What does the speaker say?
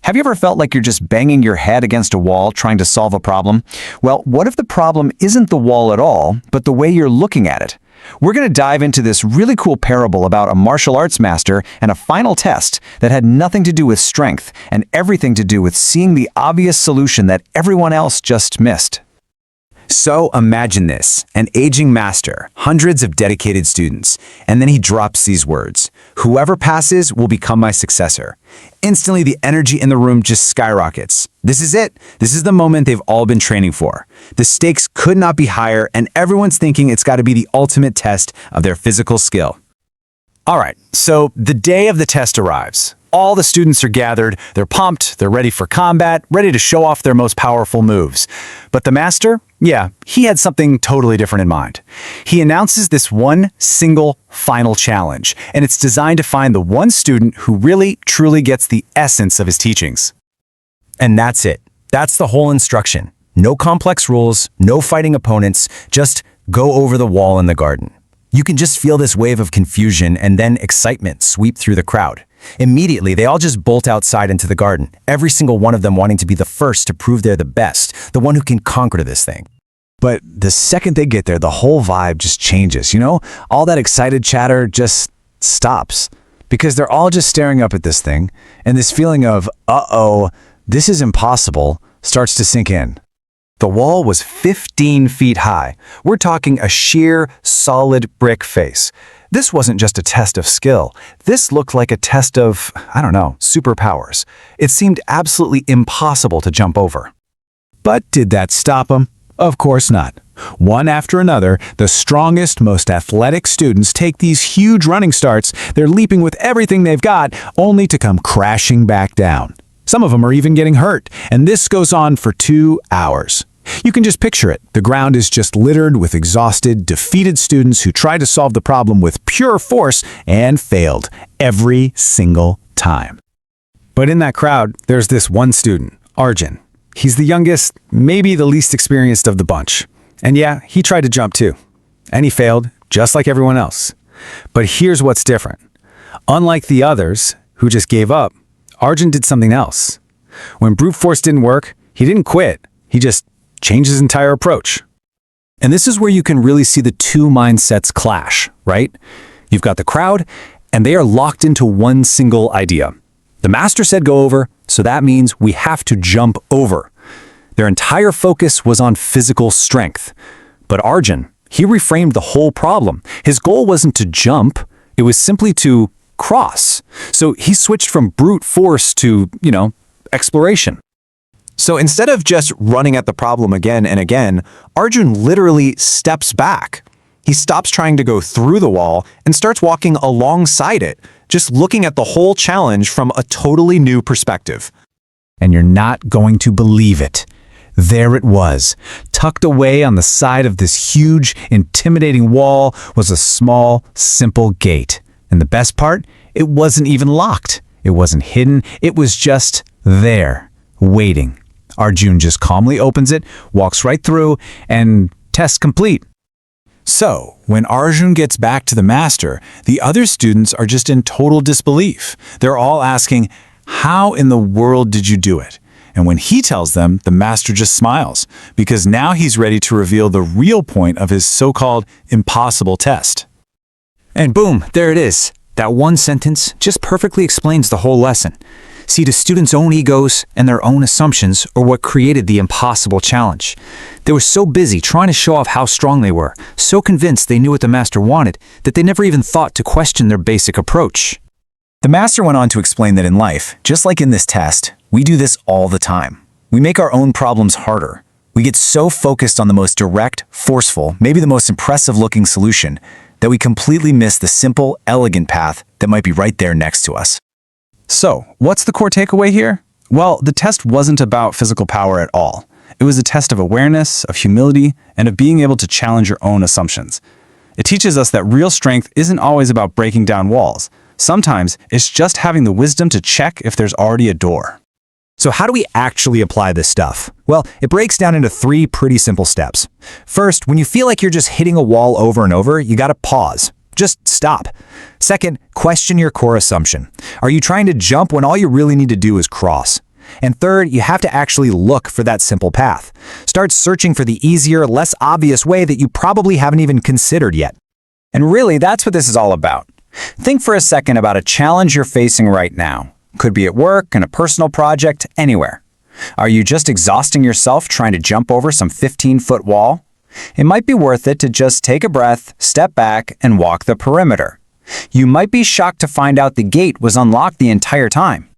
Have you ever felt like you're just banging your head against a wall trying to solve a problem? Well, what if the problem isn't the wall at all, but the way you're looking at it? We're going to dive into this really cool parable about a martial arts master and a final test that had nothing to do with strength and everything to do with seeing the obvious solution that everyone else just missed. So imagine this, an aging master, hundreds of dedicated students, and then he drops these words: "Whoever passes will become my successor." Instantly, the energy in the room just skyrockets. This is it. This is the moment they've all been training for. The stakes could not be higher, and everyone's thinking it's got to be the ultimate test of their physical skill. All right, so the day of the test arrives. All the students are gathered, they're pumped, they're ready for combat, ready to show off their most powerful moves. But the master, he had something totally different in mind. He announces this one single final challenge, and it's designed to find the one student who really, truly gets the essence of his teachings. And that's it. That's the whole instruction. No complex rules, no fighting opponents, just go over the wall in the garden. You can just feel this wave of confusion and then excitement sweep through the crowd. Immediately, they all just bolt outside into the garden, every single one of them wanting to be the first to prove they're the best, the one who can conquer this thing. But the second they get there, the whole vibe just changes, All that excited chatter just stops, because they're all just staring up at this thing, and this feeling of, uh-oh, this is impossible, starts to sink in. The wall was 15 feet high. We're talking a sheer, solid brick face. This wasn't just a test of skill. This looked like a test of, superpowers. It seemed absolutely impossible to jump over. But did that stop them? Of course not. One after another, the strongest, most athletic students take these huge running starts. They're leaping with everything they've got, only to come crashing back down. Some of them are even getting hurt, and this goes on for 2 hours. You can just picture it. The ground is just littered with exhausted, defeated students who tried to solve the problem with pure force and failed every single time. But in that crowd, there's this one student, Arjun. He's the youngest, maybe the least experienced of the bunch. And he tried to jump too. And he failed, just like everyone else. But here's what's different. Unlike the others, who just gave up, Arjun did something else. When brute force didn't work, he didn't quit. He just changed his entire approach. And this is where you can really see the two mindsets clash, right? You've got the crowd, and they are locked into one single idea. The master said go over, so that means we have to jump over. Their entire focus was on physical strength. But Arjun, he reframed the whole problem. His goal wasn't to jump, it was simply to cross. So he switched from brute force to, exploration. So instead of just running at the problem again and again, Arjun literally steps back. He stops trying to go through the wall and starts walking alongside it, just looking at the whole challenge from a totally new perspective. And you're not going to believe it. There it was. Tucked away on the side of this huge, intimidating wall was a small, simple gate. And the best part, it wasn't even locked. It wasn't hidden. It was just there, waiting. Arjun just calmly opens it, walks right through, and test complete. So, when Arjun gets back to the master, the other students are just in total disbelief. They're all asking, how in the world did you do it? And when he tells them, the master just smiles, because now he's ready to reveal the real point of his so-called impossible test. And boom, there it is. That one sentence just perfectly explains the whole lesson. See, the students' own egos and their own assumptions are what created the impossible challenge. They were so busy trying to show off how strong they were, so convinced they knew what the master wanted, that they never even thought to question their basic approach. The master went on to explain that in life, just like in this test, we do this all the time. We make our own problems harder. We get so focused on the most direct, forceful, maybe the most impressive-looking solution, that we completely miss the simple, elegant path that might be right there next to us. So, what's the core takeaway here? Well, the test wasn't about physical power at all. It was a test of awareness, of humility, and of being able to challenge your own assumptions. It teaches us that real strength isn't always about breaking down walls. Sometimes it's just having the wisdom to check if there's already a door. So how do we actually apply this stuff? Well, it breaks down into 3 pretty simple steps. First, when you feel like you're just hitting a wall over and over, you gotta pause. Just stop. Second, question your core assumption. Are you trying to jump when all you really need to do is cross? And third, you have to actually look for that simple path. Start searching for the easier, less obvious way that you probably haven't even considered yet. And really, that's what this is all about. Think for a second about a challenge you're facing right now. Could be at work, in a personal project, anywhere. Are you just exhausting yourself trying to jump over some 15-foot wall? It might be worth it to just take a breath, step back, and walk the perimeter. You might be shocked to find out the gate was unlocked the entire time.